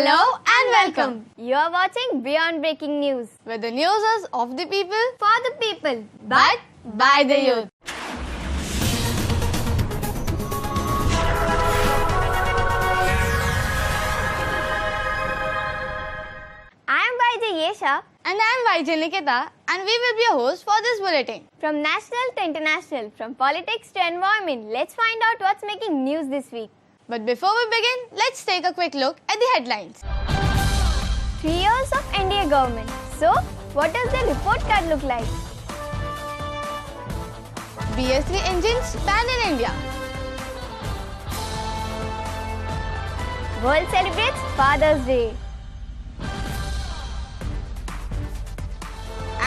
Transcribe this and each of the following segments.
Hello and welcome. You are watching Beyond Breaking News, where the news is of the people, for the people, but by the youth. I am YJ Yesha. And I am YJ Nikita, and we will be your host for this bulletin. From national to international, from politics to environment, let's find out what's making news this week. But before we begin, let's take a quick look at the headlines. 3 years of NDA government. So, what does the report card look like? BS3 engines banned in India. World celebrates Father's Day.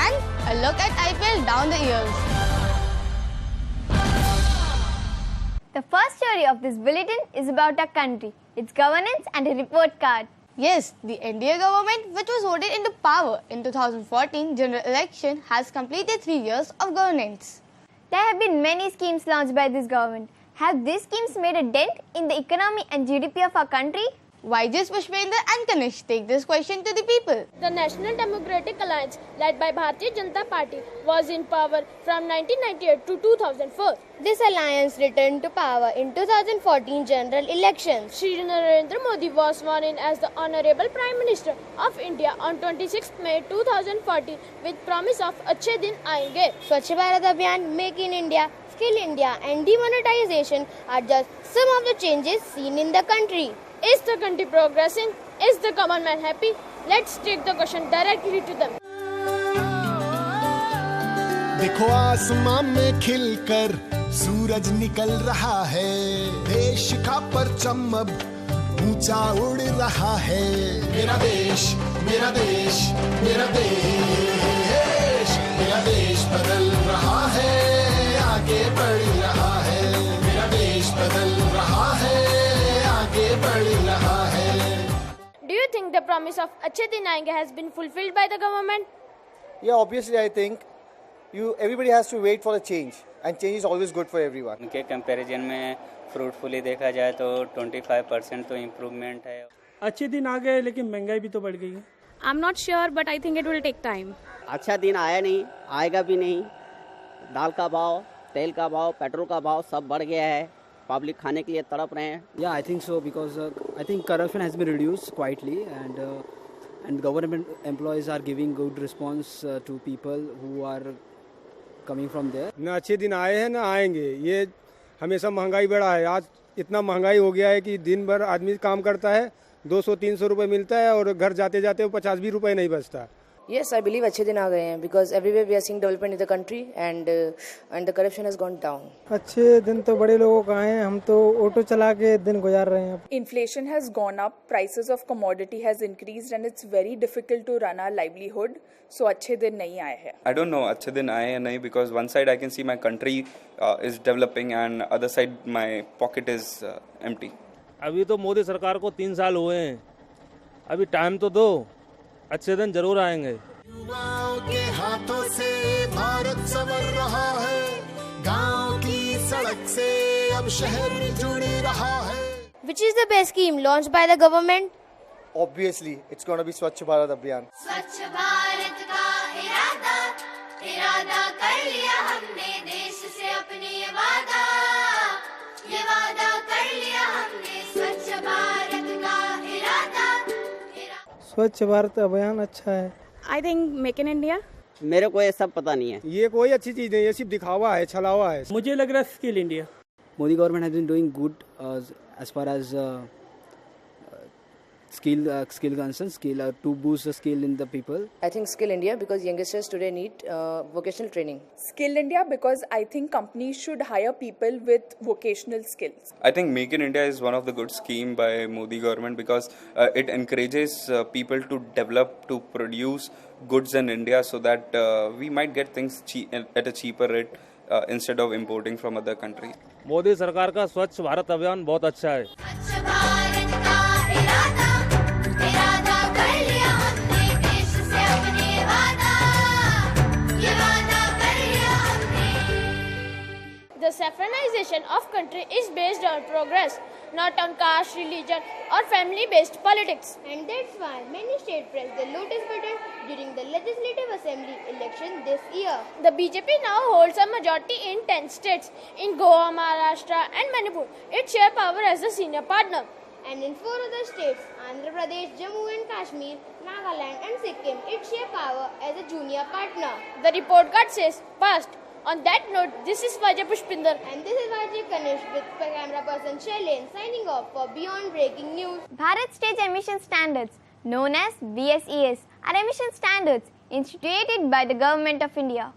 And a look at IPL down the years. The first story of this bulletin is about our country, its governance and a report card. Yes, the NDA government, which was voted into power in 2014 general election, has completed 3 years of governance. There have been many schemes launched by this government. Have these schemes made a dent in the economy and GDP of our country? YJ's Pushpender and Kanish take this question to the people. The National Democratic Alliance, led by Bharatiya Janata Party, was in power from 1998 to 2004. This alliance returned to power in 2014 general elections. Shri Narendra Modi was sworn in as the Honorable Prime Minister of India on 26 May 2014 with promise of Achhe Din Aayenge. Swachh Bharat Abhiyan, Make in India, Skill India and demonetization are just some of the changes seen in the country. Is the country progressing? Is the common man happy? Let's take the question directly to them. देखो आसमां में खिलकर सूरज निकल रहा है, देश का परचम अब ऊंचा उड़ रहा है। मेरा देश, मेरा देश, मेरा देश, मेरा देश बदल रहा है, आगे बढ़ रहा है। मेरा देश बदल रहा है, आगे बढ़ रहा है। Do you think the promise of Achhe Din Aayenge has been fulfilled by the government? Yeah, obviously I think everybody has to wait for a change, and change is always good for everyone. उनके comparison में fruitfully देखा जाए तो 25% तो improvement है। अच्छे दिन आ गए लेकिन महंगाई भी तो बढ़ गई है। I'm not sure, but I think it will take time. अच्छा दिन आया नहीं, आएगा भी नहीं। दाल का भाव, तेल का भाव, पेट्रोल का भाव सब बढ़ गया है। पब्लिक खाने के लिए तड़प रहे हैं। Yeah, I think so because I think corruption has been reduced quietly and government employees are giving good response to people who are coming from there. ना अच्छे दिन आए हैं ना आएंगे, ये हमेशा महंगाई बढ़ा है। आज इतना महंगाई हो गया है कि दिन भर आदमी काम करता है, 200-300 रुपए मिलता है और घर जाते जाते 50 भी रुपए नहीं बचता। Yes, I believe अच्छे दिन आ गए हैं because everywhere we are seeing development in the country and the corruption has gone down. अच्छे दिन तो बड़े लोगों का आए हैं, हम तो ऑटो चला के दिन गुजार रहे हैं। Inflation has gone up, prices of commodity has increased and it's very difficult to run our livelihood. So अच्छे दिन नहीं आए हैं। I don't know अच्छे दिन आए हैं नहीं because one side I can see my country is developing and other side my pocket is empty. अभी तो मोदी सरकार को 3 साल हुए हैं, अभी टाइम तो दो, अच्छे दिन जरूर आएंगे। युवाओं के हाथों से भारत संवर रहा है, गांव की सड़क से अब शहर जुड़ रहा है। Which is the best scheme launched by the government? Obviously, it's going to be Swachh Bharat Abhiyan. स्वच्छ भारत का इरादा कर लिया हमने, देश से अपने ये वादा कर लिया हमने। स्वच्छ भारत का इरादा। स्वच्छ भारत अभियान अच्छा है। I think Make in India. मेरे को ये सब पता नहीं है। ये कोई अच्छी चीज नहीं है, सिर्फ दिखावा है, छलावा है। मुझे लग रहा है skill India. Modi government has been doing good as far as skill concerns, to boost the skill in the people. I think Skill India because youngsters today need vocational training. Skill India because I think companies should hire people with vocational skills. I think Make in India is one of the good scheme by Modi government because it encourages people to develop, to produce goods in India so that we might get things at a cheaper rate instead of importing from other countries. Modi सरकार का स्वच्छ भारत अभियान बहुत अच्छा है। स्वच्छ भारत का इरादा कर लिया हमने, देश से अपने वादा कर लिया हमने। The saffronization of country is based on progress. not on caste, religion, or family-based politics. And that's why many states pressed the lotus button during the Legislative Assembly election this year. The BJP now holds a majority in 10 states, in Goa, Maharashtra and Manipur. It shares power as a senior partner. And in 4 other states, Andhra Pradesh, Jammu and Kashmir, Nagaland and Sikkim, it shares power as a junior partner. The report card says passed. On that note, this is Vajay Pushpinder. And this is Vajay Kanish with camera person Shailene signing off for Beyond Breaking News. Bharat Stage Emission Standards, known as BSES, are emission standards instituted by the Government of India.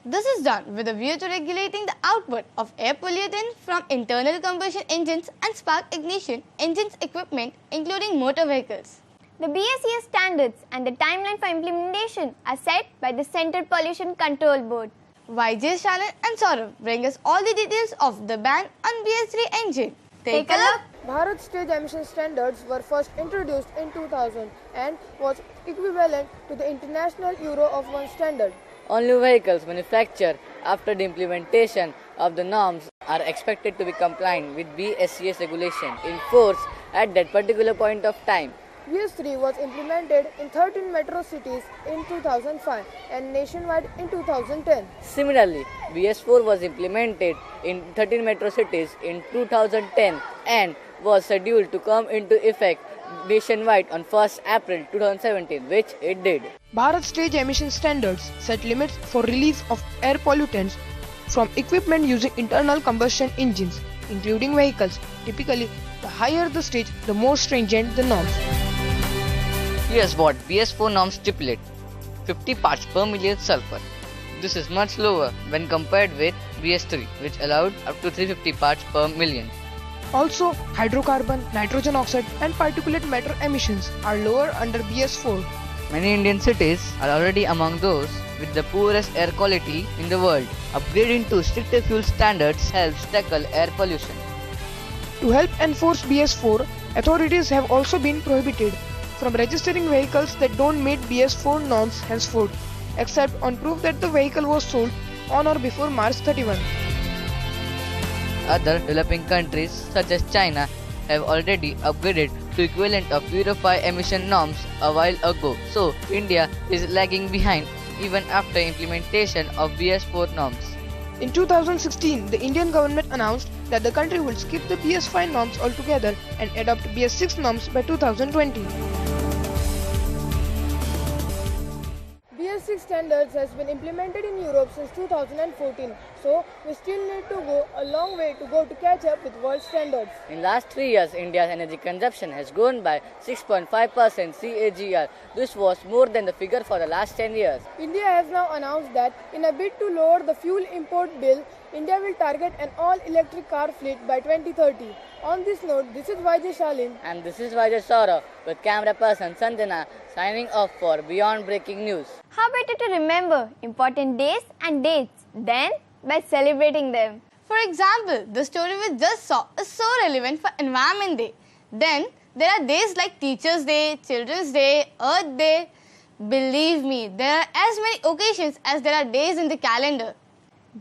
This is done with a view to regulating the output of air pollutant from internal combustion engines and spark ignition engines equipment, including motor vehicles. The BSES standards and the timeline for implementation are set by the Central Pollution Control Board. YJ, Shannon and Saurav bring us all the details of the ban on BS3 engine. Take a look. Bharat Stage Emission Standards were first introduced in 2000 and was equivalent to the International Euro of 1 standard. Only vehicles manufactured after the implementation of the norms are expected to be compliant with BSES regulation in force at that particular point of time. BS3 was implemented in 13 metro cities in 2005 and nationwide in 2010. Similarly, BS4 was implemented in 13 metro cities in 2010 and was scheduled to come into effect nationwide on 1st April 2017, which it did. Bharat Stage Emission Standards set limits for release of air pollutants from equipment using internal combustion engines, including vehicles. Typically, the higher the stage, the more stringent the norms. Here's what BS4 norms stipulate: 50 parts per million sulfur. This is much lower when compared with BS3, which allowed up to 350 parts per million. Also, hydrocarbon, nitrogen oxide and particulate matter emissions are lower under BS4. Many Indian cities are already among those with the poorest air quality in the world. Upgrading to stricter fuel standards helps tackle air pollution. To help enforce BS4, authorities have also been prohibited from registering vehicles that don't meet BS4 norms henceforth, except on proof that the vehicle was sold on or before March 31. Other developing countries such as China have already upgraded to equivalent of Euro 5 emission norms a while ago. So India is lagging behind even after implementation of BS4 norms. In 2016, the Indian government announced that the country will skip the BS5 norms altogether and adopt BS6 norms by 2020. BS6 standards has been implemented in Europe since 2014, so we still need to go a long way to catch up with world standards. In last 3 years, India's energy consumption has grown by 6.5% CAGR. This was more than the figure for the last 10 years. India has now announced that in a bid to lower the fuel import bill, India will target an all-electric car fleet by 2030. On this note, this is Vajay Shailene. And this is Vajay Saurav with camera person Sanjana signing off for Beyond Breaking News. How better to remember important days and dates than by celebrating them? For example, the story we just saw is so relevant for Environment Day. Then, there are days like Teachers' Day, Children's Day, Earth Day. Believe me, there are as many occasions as there are days in the calendar.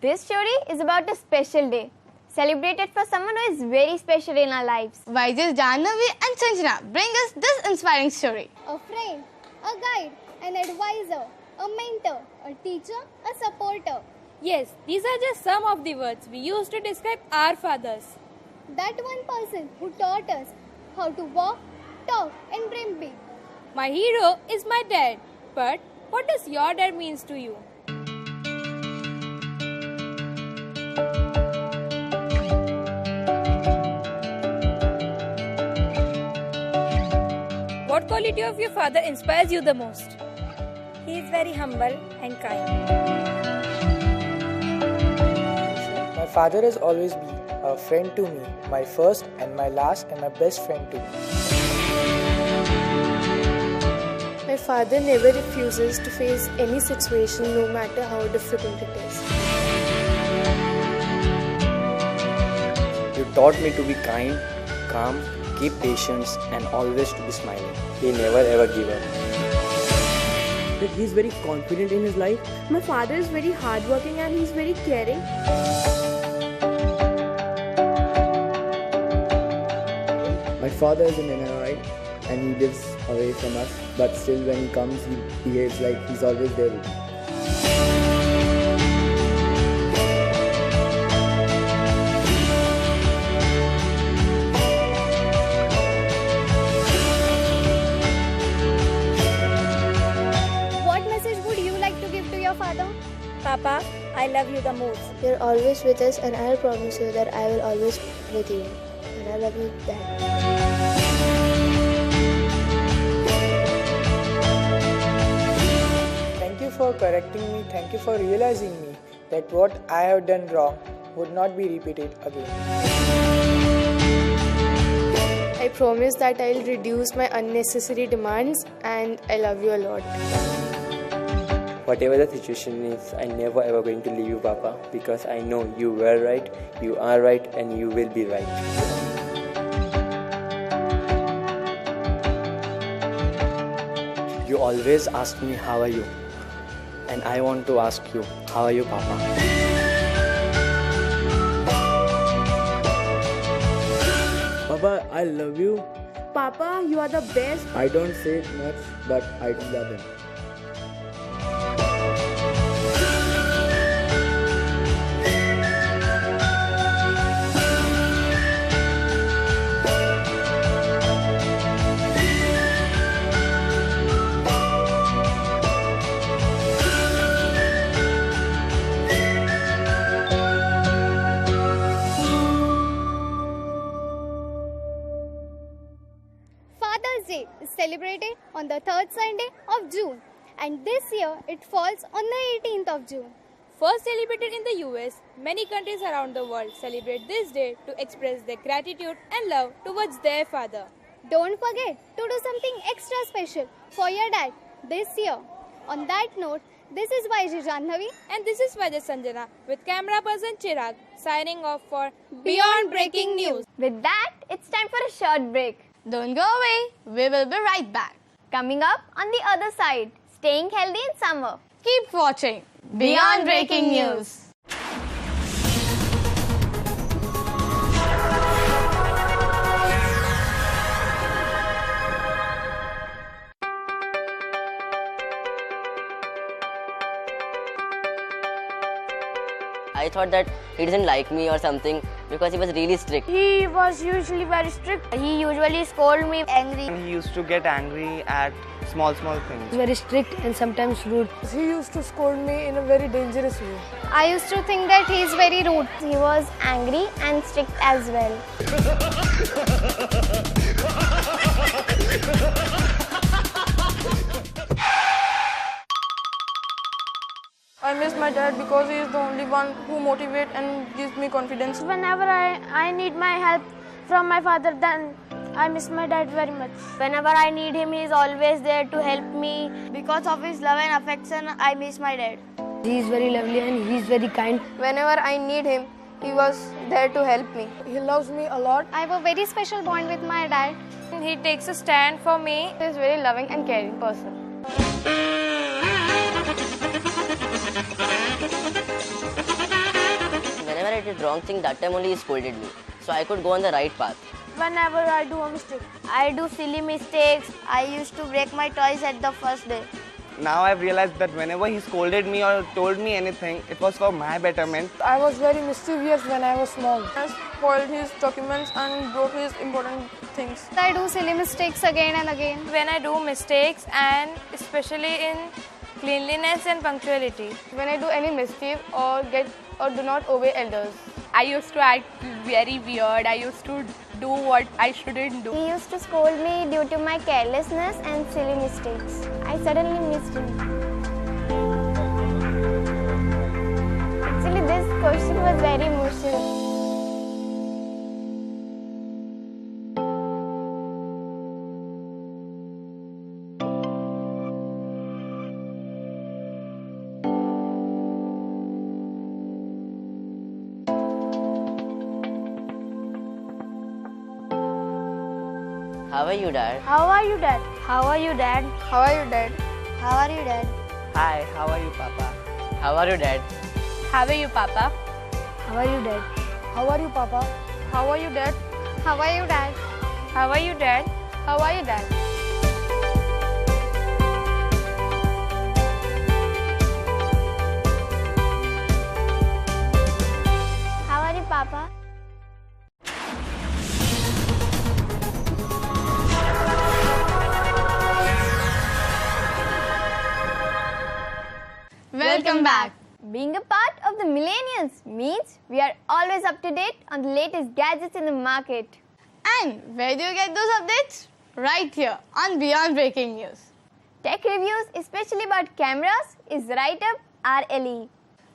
This story is about a special day, celebrated for someone who is very special in our lives. Vijay, Jahnavi and Sanjana bring us this inspiring story. A friend, a guide, an advisor, a mentor, a teacher, a supporter. Yes, these are just some of the words we use to describe our fathers. That one person who taught us how to walk, talk and dream big. My hero is my dad. But what does your dad means to you? What quality of your father inspires you the most? He is very humble and kind. My father has always been a friend to me, my first and my last and my best friend too. My father never refuses to face any situation, no matter how difficult it is. You taught me to be kind, calm, keep patience and always to be smiling. He never ever give up. That he is very confident in his life. My father is very hardworking and he is very caring. My father is an NRI and he lives away from us, but still when he comes, he behaves like he's always there with me. What message would you like to give to your father? Papa, I love you the most. You're always with us, and I'll promise you that I will always be with you. And I love you, Dad. Thank you for correcting me. Thank you for realizing me that what I have done wrong would not be repeated again. I promise that I'll reduce my unnecessary demands, and I love you a lot. Whatever the situation is, I never ever going to leave you, Papa, because I know you were right, you are right, and you will be right. You always ask me how are you, and I want to ask you, how are you, Papa? Papa, I love you. Papa, you are the best. I don't say it much, but I do love him. Father's Day is celebrated on the third Sunday of June, and this year it falls on the 18th of June. First celebrated in the US, many countries around the world celebrate this day to express their gratitude and love towards their father. Don't forget to do something extra special for your dad this year. On that note, this is YG Janhavi And this is Vajay Sanjana with camera person Chirag signing off for Beyond Breaking News. With that, it's time for a short break. Don't go away. We will be right back. Coming up on the other side, staying healthy in summer. Keep watching Beyond Breaking News. I thought that he doesn't like me or something because he was really strict. He was usually very strict. He usually scolded me angry. He used to get angry at small things. Very strict and sometimes rude. He used to scold me in a very dangerous way. I used to think that he is very rude. He was angry and strict as well. I miss my dad because he is the only one who motivates and gives me confidence. Whenever I need my help from my father, then I miss my dad very much. Whenever I need him, he is always there to help me. Because of his love and affection, I miss my dad. He is very lovely and he is very kind. Whenever I need him, he was there to help me. He loves me a lot. I have a very special bond with my dad. He takes a stand for me. He is a very loving and caring person. Whenever I did wrong thing, that time only he scolded me. So I could go on the right path. Whenever I do a mistake, I do silly mistakes. I used to break my toys at the first day. Now I've realized that whenever he scolded me or told me anything, it was for my betterment. I was very mischievous when I was small. I spoiled his documents and broke his important things. I do silly mistakes again and again. When I do mistakes, and especially in cleanliness and punctuality. When I do any mischief or do not obey elders. I used to act very weird. I used to do what I shouldn't do. He used to scold me due to my carelessness and silly mistakes. I suddenly missed him. Actually, this question was very emotional. How are you, Dad? how are you, Dad? How are you, Dad? How are you, Dad? How are you, Dad? Hi, how are you, Papa? How are you, Dad? How are you, Papa? How are you, Dad? How are you, Papa? How are you, Dad? How are you, Dad? How are you, Dad? How are you, Dad? How are you, Papa? Welcome back. Being a part of the millennials means we are always up to date on the latest gadgets in the market. And where do you get those updates? Right here on Beyond Breaking News. Tech reviews, especially about cameras, is right up our alley.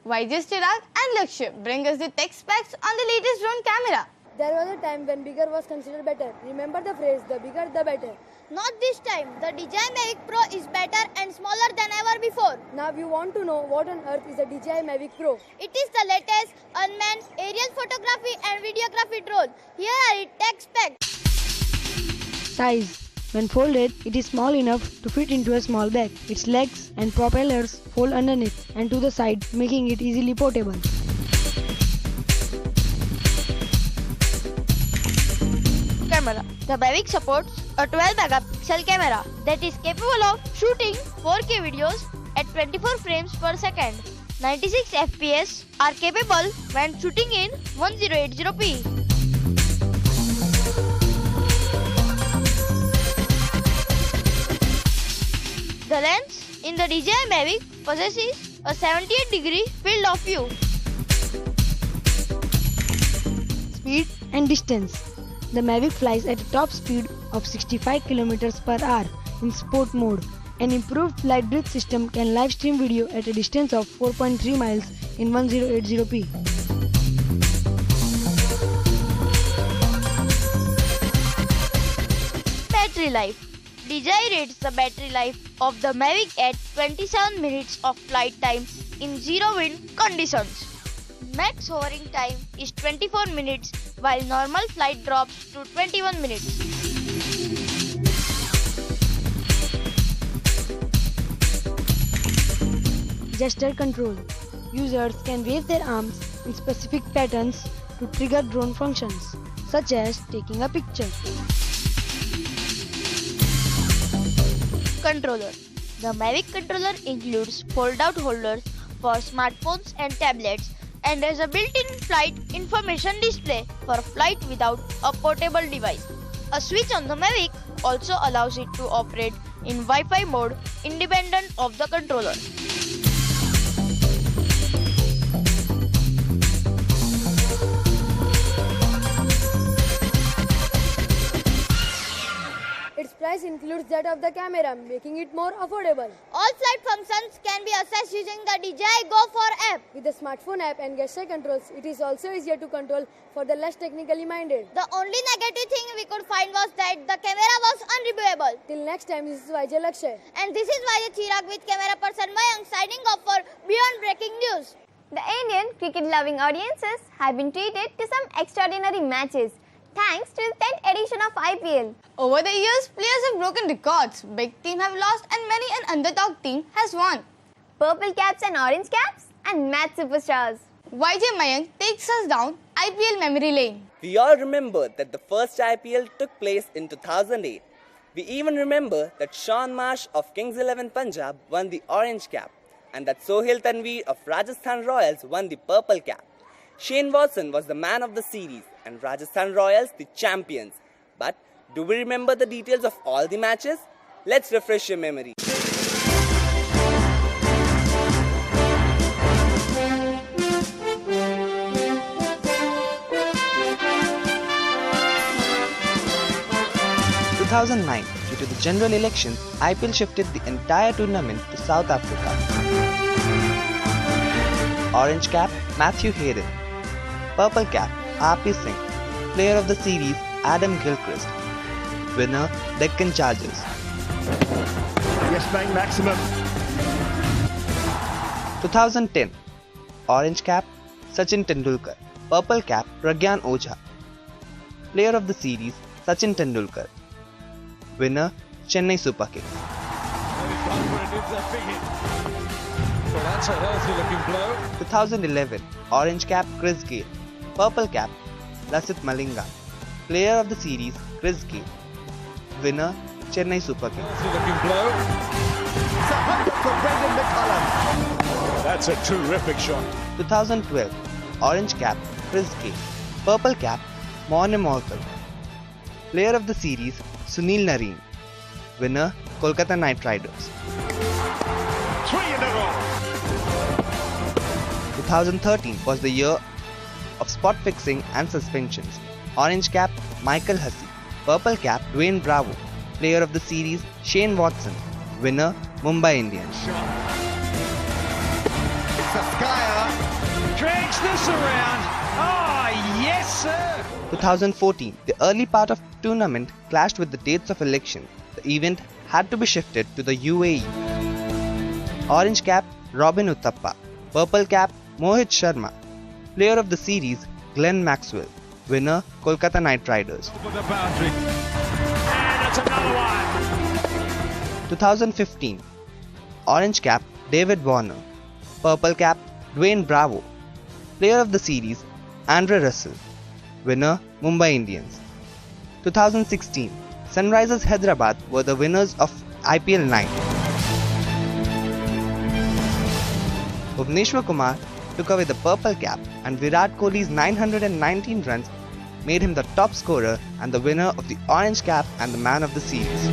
YJ Chirag and Lakshya bring us the tech specs on the latest drone camera. There was a time when bigger was considered better. Remember the phrase, the bigger the better. Not this time. The DJI Mavic Pro is better and smaller than ever before. Now you want to know what on earth is a DJI Mavic Pro. It is the latest unmanned aerial photography and videography drone. Here are its tech specs. Size. When folded, it is small enough to fit into a small bag. Its legs and propellers fold underneath and to the side, making it easily portable. Camera. The Mavic supports a 12-megapixel camera that is capable of shooting 4K videos at 24 frames per second. 96 FPS are capable when shooting in 1080p. The lens in the DJI Mavic possesses a 78-degree field of view. Speed and distance. The Mavic flies at a top speed of 65 km per hour in sport mode. An improved flight bridge system can live stream video at a distance of 4.3 miles in 1080p. Battery life. DJI rates the battery life of the Mavic at 27 minutes of flight time in zero wind conditions. Max hovering time is 24 minutes while normal flight drops to 21 minutes. Gesture control. Users can wave their arms in specific patterns to trigger drone functions, such as taking a picture. Controller. The Mavic controller includes fold-out holders for smartphones and tablets and has a built-in flight information display for flight without a portable device. A switch on the Mavic also allows it to operate in Wi-Fi mode independent of the controller. Its price includes that of the camera, making it more affordable. All flight functions can be accessed using the DJI Go 4 app. With the smartphone app and gesture controls, it is also easier to control for the less technically minded. The only negative thing we could find was that the camera was unreviewable. Till next time, this is YJ Lakshya. And this is YJ Chirag with camera person Mayank signing off for Beyond Breaking News. The Indian cricket-loving audiences have been treated to some extraordinary matches, thanks to the 10th edition of IPL. Over the years, players have broken records, big teams have lost and many an underdog team has won. Purple caps and orange caps and match superstars. YJ Mayank takes us down IPL memory lane. We all remember that the first IPL took place in 2008. We even remember that Shaun Marsh of Kings 11 Punjab won the orange cap and that Sohail Tanveer of Rajasthan Royals won the purple cap. Shane Watson was the man of the series and Rajasthan Royals the champions. But do we remember the details of all the matches? Let's refresh your memory. In 2009, due to the general elections, IPL shifted the entire tournament to South Africa. Orange cap, Matthew Hayden. Purple cap, R.P. Singh. Player of the series, Adam Gilchrist. Winner, Deccan Chargers. Yes Bank maximum. 2010. Orange cap, Sachin Tendulkar. Purple cap, Pragyan Ojha. Player of the series, Sachin Tendulkar. Winner, Chennai Super Kings. So that's a healthy looking blow. 2011. Orange cap, Chris Gayle. Purple cap, Lasith Malinga. Player of the series, Chris Gayle. Winner Chennai Super Kings. Looking blow. It's a 100 for Brendan McCullum. That's a terrific shot. 2012 Orange Cap Chris Gayle. Purple Cap Morne Morkel. Player of the series Sunil Narine. Winner Kolkata Knight Riders. 3 in a row. 2013 was the year of spot fixing and suspensions. Orange Cap Michael Hussey. Purple Cap Dwayne Bravo. Player of the series Shane Watson. Winner Mumbai Indians. Saskaya drags this around. Oh, yes, sir. 2014, the early part of tournament clashed with the dates of election. The event had to be shifted to the UAE. Orange Cap Robin Uthappa. Purple Cap Mohit Sharma. Player of the series Glenn Maxwell. Winner Kolkata Knight Riders. For the boundary. And it's another one. 2015, Orange Cap David Warner. Purple Cap Dwayne Bravo. Player of the series Andre Russell. Winner Mumbai Indians. 2016, Sunrisers Hyderabad were the winners of IPL 9. Bhuvneshwar Kumar took away the purple cap, and Virat Kohli's 919 runs made him the top scorer and the winner of the Orange Cap and the man of the series.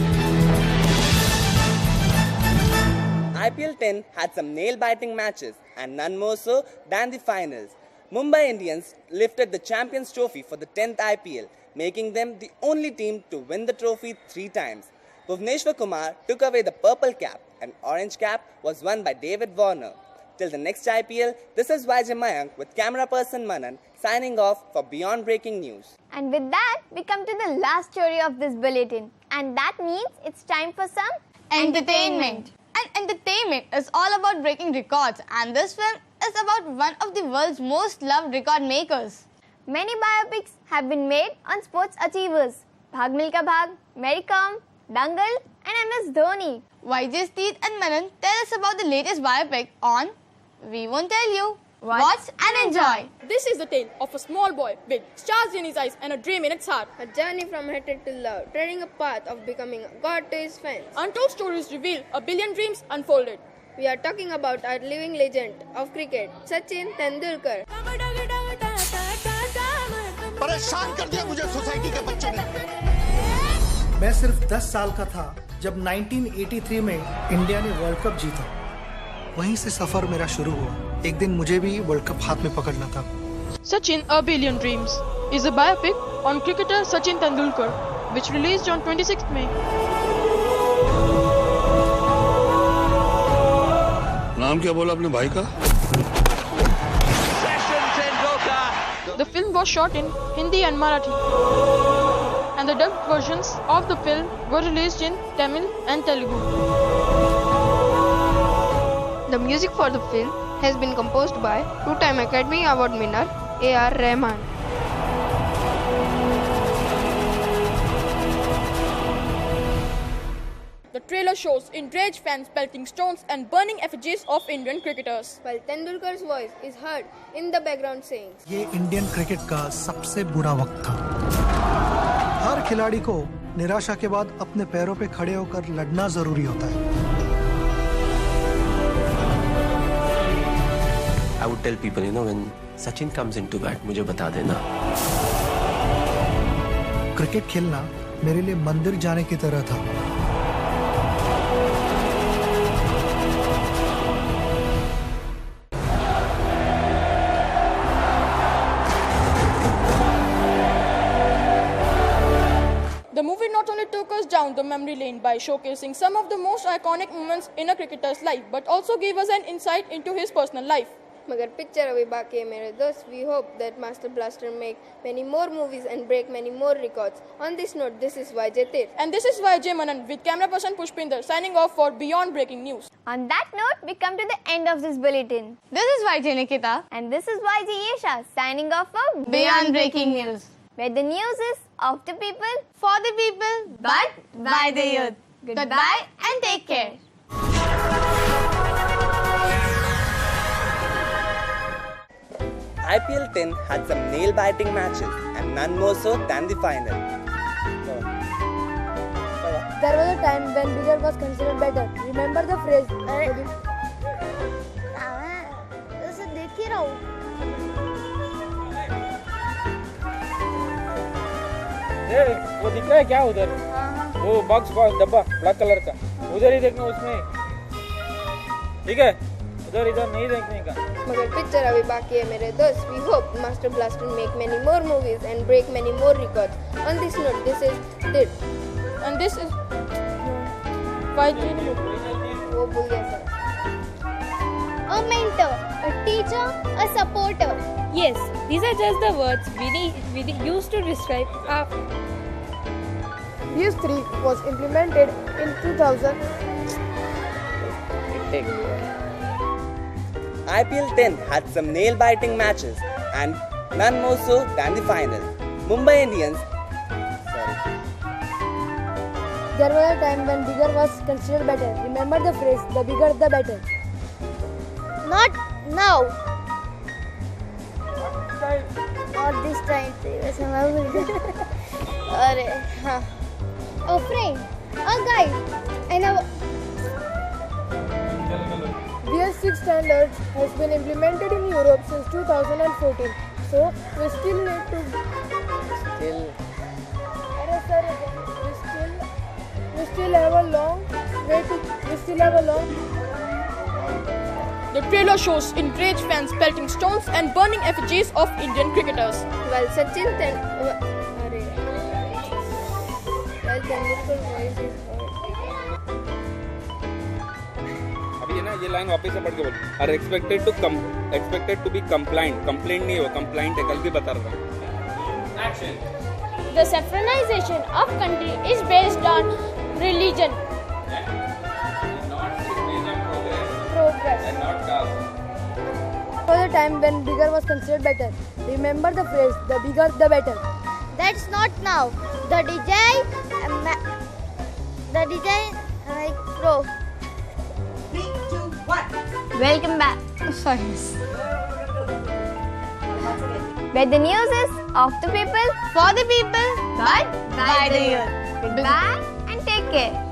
IPL 10 had some nail-biting matches and none more so than the finals. Mumbai Indians lifted the Champions Trophy for the 10th IPL, making them the only team to win the trophy 3 times. Bhuvneshwar Kumar took away the purple cap and Orange Cap was won by David Warner. Till the next IPL, this is YJ Mayank with camera person Manan signing off for Beyond Breaking News. And with that, we come to the last story of this bulletin. And that means it's time for some entertainment. And entertainment is all about breaking records, and this film is about one of the world's most loved record makers. Many biopics have been made on sports achievers. Bhag Milkha Bhag, Mary Kom, Dangal and MS Dhoni. YJ, Steve and Manan tell us about the latest biopic on We Won't Tell You. Watch and enjoy. This is the tale of a small boy with stars in his eyes and a dream in its heart. A journey from hatred to love, treading a path of becoming a god to his fans. Untold stories reveal a billion dreams unfolded. We are talking about our living legend of cricket, Sachin Tendulkar. परेशान कर दिया मुझे society के बच्चों ने। मैं सिर्फ 10 साल का था जब 1983 में इंडिया ने वर्ल्ड कप जीता। वहीं से सफर मेरा शुरू हुआ। एक दिन मुझे भी वर्ल्ड कप हाथ में पकड़ना था। Sachin A Billion Dreams is a biopic on cricketer Sachin Tendulkar, which released on 26th May. नाम क्या बोला अपने भाई का? The film was shot in Hindi and Marathi, and the dubbed versions of the film were released in Tamil and Telugu. The music for the film has been composed by two-time Academy Award winner A.R. Rahman. The trailer shows enraged fans pelting stones and burning effigies of Indian cricketers. While Tendulkar's voice is heard in the background saying, ये Indian cricket का सबसे बुरा वक्त था। हर खिलाड़ी को निराशा के बाद अपने पैरों पे खड़े होकर लड़ना जरूरी होता है। I would tell people, when Sachin comes into bat, मुझे बता देना। क्रिकेट खेलना मेरे लिए मंदिर जाने की तरह था। The movie not only took us down the memory lane by showcasing some of the most iconic moments in a cricketer's life, but also gave us an insight into his personal life. मगर picture अभी बाकी है मेरे दोस्त. We hope that Master Blaster make many more movies and break many more records. On this note, this is YJ Tir. And this is YJ Manan with camera person Pushpinder signing off for Beyond Breaking News. On that note, we come to the end of this bulletin. This is YJ Nikita. And this is YJ Yesha signing off for Beyond Breaking News, where the news is of the people, for the people, but by the youth. Goodbye and take care. IPL 10 had some nail-biting matches and none more so than the final. the time when bigger was considered better. Remember the phrase. देख ही रहा हूँ. वो दिख रहा है क्या उधर? वो बॉक्स डब्बा ब्लैक कलर का, उधर ही देखना उसमें. ठीक है, उधर इधर नहीं देखने का. मगर पिक्चर अभी बाकी है मेरे दोस्त. We hope Master Blaster make many more movies and break many more records. On this note, this is it. And this is why वो भूल गया sir. A mentor, a teacher, a supporter. Yes, these are just the words we used to describe our BS3 was implemented in 2000. IPL 10 had some nail-biting matches and none more so than the final. Mumbai Indians. There was a time when bigger was considered better. Remember the phrase, the bigger the better. Not now. Not this time. A friend, a guide, and a BS6 standards has been implemented in Europe since 2014. So we still need to. We still have a long way to. We still have a long. The trailer shows enraged fans pelting stones and burning effigies of Indian cricketers. Well, Sachin Tendulkar voice is heard. अभी है ना ये line वापस से पढ़ के बोल. Are expected to be compliant. Complaint नहीं हो, compliant है. कल भी बता रहा हूँ. Action. The saffronization of country is based on religion. Progress. And not caste. For the time when bigger was considered better. Remember the phrase, the bigger the better. that's not now. The DJ Pro. 3, 2, 1. Welcome back. Sorry. Where the news is of the people, For the people, but by the youth. Goodbye and take care.